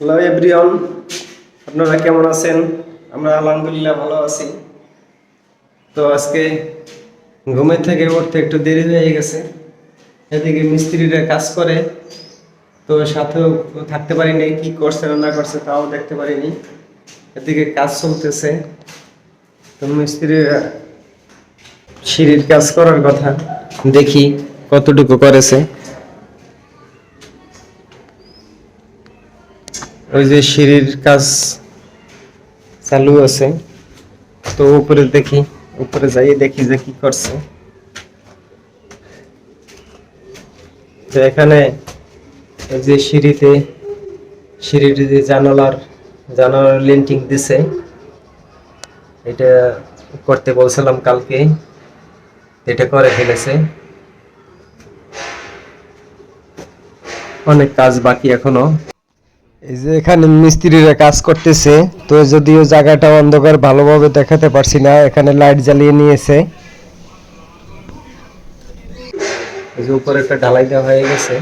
Hello everyone, আপনারা কেমন আছেন? আমরা আলহামদুলিল্লাহ ভালো আছি। তো আজকে ঘুমের থেকে উঠতে একটু দেরি হয়ে গেছে। এদিকে মিস্ত্রিরা কাজ করে, তো সাথেও থাকতে পারিনি, কি করছে না করছে তাও দেখতে পারিনি। এদিকে কাজ চলতেছে, তো মিস্ত্রিরা সিঁড়ির কাজ করার কথা, দেখি কতটুকু করেছে। ওই যে সিঁড়ির কাজ চালু আছে, তো উপরে দেখি, উপরে যাই দেখি যে কি করছে। তো এখানে এই যে সিঁড়িতে যে জানালার লিন্টিং দিছে, এটা করতে বলছিলাম কালকে, এটা করে ফেলেছে। অনেক কাজ বাকি এখনো। এই যে এখানে মিস্ত্রিরা কাজ করতেছে, তো যদিও জায়গাটা অন্ধকার ভালোভাবে দেখাতে পারছি না, এখানে লাইট জ্বালিয়ে নিয়েছে। এই যে উপরে একটা ঢালাই দেওয়া হয়ে গেছে।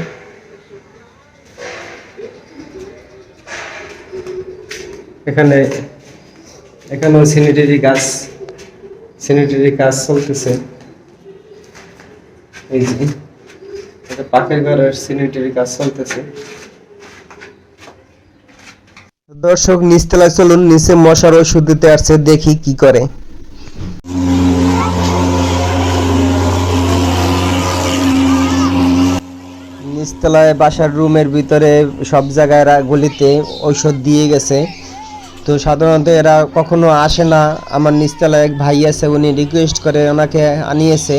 এখানেও স্যানিটারি কাজ চলতেছে। এই যে এটা পাকের ঘরের স্যানিটারি কাজ চলতেছে। দর্শক, নিচতলায় চলুন, নিচে মশার ওষুধ দিতে আসছে, দেখি কি করে। নিচতলায় বাসার রুমের ভিতরে সব জায়গায় গলিতে ঔষধ দিয়ে গেছে। তো সাধারণত এরা কখনো আসে না। আমার নিচতলায় এক ভাই আছে, উনি রিকোয়েস্ট করে ওনাকে আনিয়েছে।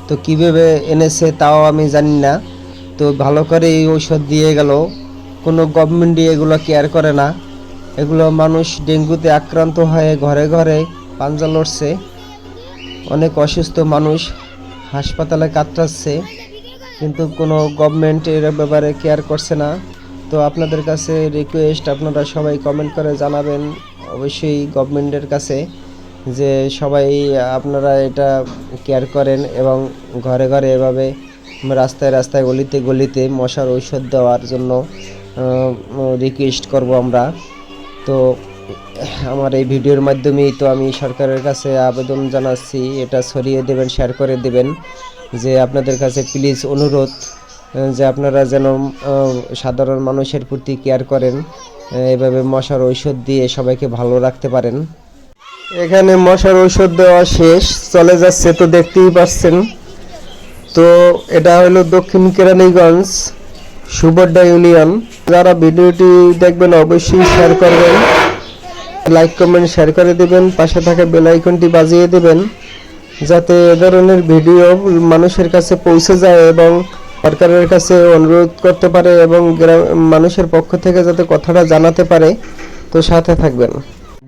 তো কীভাবে এনেছে তাও আমি জানি না। তো ভালো করে এই ঔষধ দিয়ে গেল। কোনো গভর্নমেন্টই এগুলো কেয়ার করে না। এগুলো মানুষ ডেঙ্গুতে আক্রান্ত হয়ে ঘরে ঘরে পাঞ্জা লড়ছে। অনেক অসুস্থ মানুষ হাসপাতালে কাতরাচ্ছে, কিন্তু কোনো গভর্নমেন্ট এর ব্যাপারে কেয়ার করছে না। তো আপনাদের কাছে রিকোয়েস্ট, আপনারা সবাই কমেন্ট করে জানাবেন অবশ্যই গভর্নমেন্টের কাছে, যে সবাই আপনারা এটা কেয়ার করেন এবং ঘরে ঘরে এভাবে রাস্তায় রাস্তায় গলিতে গলিতে মশার ঔষধ দেওয়ার জন্য রিকোয়েস্ট করব আমরা। তো আমার এই ভিডিওর মাধ্যমেই তো আমি সরকারের কাছে আবেদন জানাচ্ছি, এটা ছড়িয়ে দেবেন, শেয়ার করে দেবেন, যে আপনাদের কাছে প্লিজ অনুরোধ, যে আপনারা যেন সাধারণ মানুষের প্রতি কেয়ার করেন, এভাবে মশার ঔষধ দিয়ে সবাইকে ভালো রাখতে পারেন। এখানে মশার ঔষধ দেওয়া শেষ, চলে যাচ্ছে, তো দেখতেই পাচ্ছেন। তো এটা হলো দক্ষিণ কেরানীগঞ্জ সুবড্ডা ইউনিয়ন। যারা ভিডিওটি দেখবেন অবশ্যই শেয়ার করবেন, লাইক কমেন্ট শেয়ার করে দেবেন, পাশে থাকা বেল আইকনটি বাজিয়ে দেবেন, যাতে এ ধরনের ভিডিও মানুষের কাছে পৌঁছে যায় এবং সরকারের কাছে অনুরোধ করতে পারে এবং মানুষের পক্ষ থেকে যাতে কথাটা জানাতে পারে। তো সাথে থাকবেন।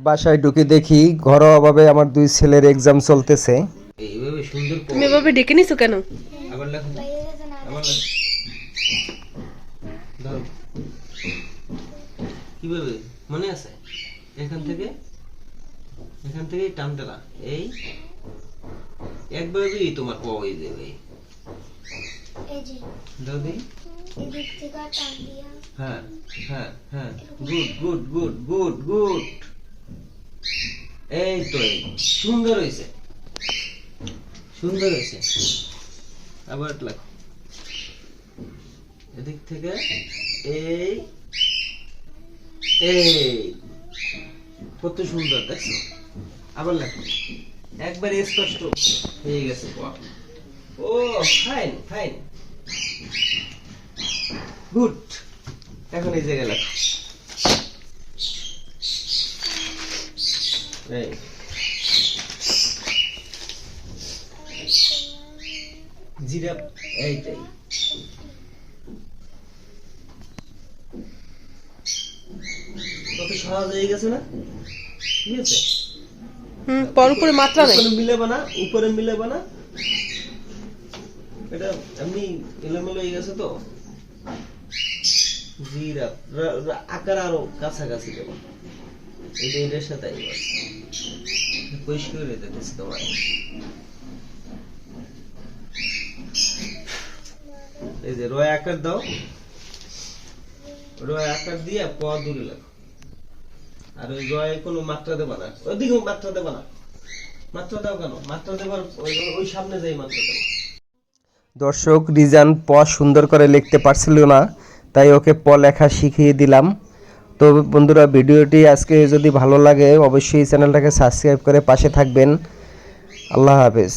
বাসায় ঢুকে দেখি ঘরোয়াভাবে আমার দুই ছেলের এক্সাম চলতেছে। তুমি এভাবে ডেকে নিছো কেন? কিভাবে মনে আছে? এখান থেকে টানতেলা, এই একবারই তোমার ক হয়ে যাবে। দাদি, হ্যাঁ হ্যাঁ হ্যাঁ, good good good good good. এই তো, এই সুন্দর হয়েছে, সুন্দর হয়েছে। আবার লেখো এদিক থেকে, এই এই কত সুন্দর দেখছো। আবার লেখো, একবার স্পষ্ট হয়ে গেছে। ও ফাইন ফাইন, গুড। এখন এই জায়গায় লেখো, এই জিরাফ, এইটাই। কত সহজ হয়ে গেছে না? ঠিক আছে, পর উপরে মাত্রা নাই, উপরে মিলাবে না, এটা এমনি এলোমেলো হয়ে গেছে। তো জিরাফ আকার আরো কাছাকাছি দেবো, এটার সাথে পরিষ্কার হয়ে যেতেছে তোমার। এই যে রয় আকার দাও, রয় আকার দিয়ে প দূরে লেখো। আর ওই রয়ে কোনো মাত্রা দেবা না, ওইদিকে মাত্রা দেবা না। মাত্রা দাও কেন? মাত্রা দেবার ওই সামনে যাই মাত্রা দেবো। দর্শক রিজান প সুন্দর করে লিখতে পারছিল না, তাই ওকে প লেখা শিখিয়ে দিলাম। তো বন্ধুরা, ভিডিওটি আজকে যদি ভালো লাগে অবশ্যই চ্যানেলটাকে সাবস্ক্রাইব করে পাশে থাকবেন। আল্লাহ হাফেজ।